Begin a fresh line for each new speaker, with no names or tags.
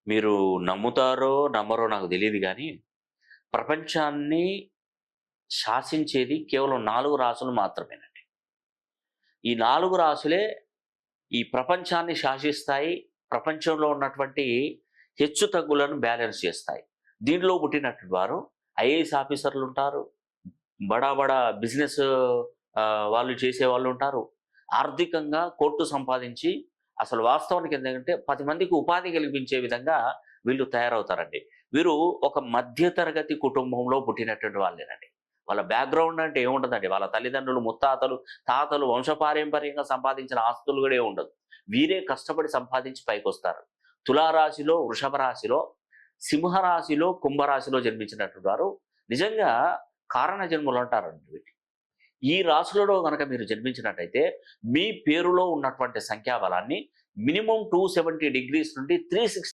మీరు నమ్ముతారో, నమ్మరో నాకు తెలీదు గానీ, ప్రపంచాన్ని శాసించేది కేవలం 4 రాసులు మాత్రమేనండి. ఈ 4 రాసులే ఈ ప్రపంచాన్ని శాసిస్తాయి. ప్రపంచంలో ఉన్నటువంటి హెచ్చుతగ్గులను బ్యాలెన్స్ చేస్తాయి. దీనిలో పుట్టినటువంటి వారు ఐఏఎస్ ఆఫీసర్లుంటారు. బడా బడా బిజినెస్ వాళ్ళు చేసేవాళ్ళుంటారు. ఆర్థికంగా కోట్లు సంపాదించి అసలు వాస్తవానికి ఏంటంటే 10 మందికి ఉపాధి కల్పించే విధంగా వీళ్ళు తయారవుతారండి. వీరు ఒక మధ్య తరగతి కుటుంబంలో పుట్టినటువంటి వాళ్ళేనండి. వాళ్ళ బ్యాక్‌గ్రౌండ్ అంటే ఏముండదండి. వాళ్ళ తల్లిదండ్రులు, ముత్తాతలు, తాతలు వంశపారంపర్యంగా సంపాదించిన ఆస్తులు గూడా ఏముండదు. వీరే కష్టపడి సంపాదించి పైకొస్తారు. తులారాశిలో, వృషభ రాశిలో, సింహరాశిలో, కుంభరాశిలో జన్మించినటువంటి వారు నిజంగా కారణ జన్మలంటారండి వీటిని. ఈ రాశులలో గనక మీరు జన్మించినట్టయితే మీ పేరులో ఉన్నటువంటి సంఖ్యాబలాన్ని మినిమమ్ 270 డిగ్రీస్ నుండి 360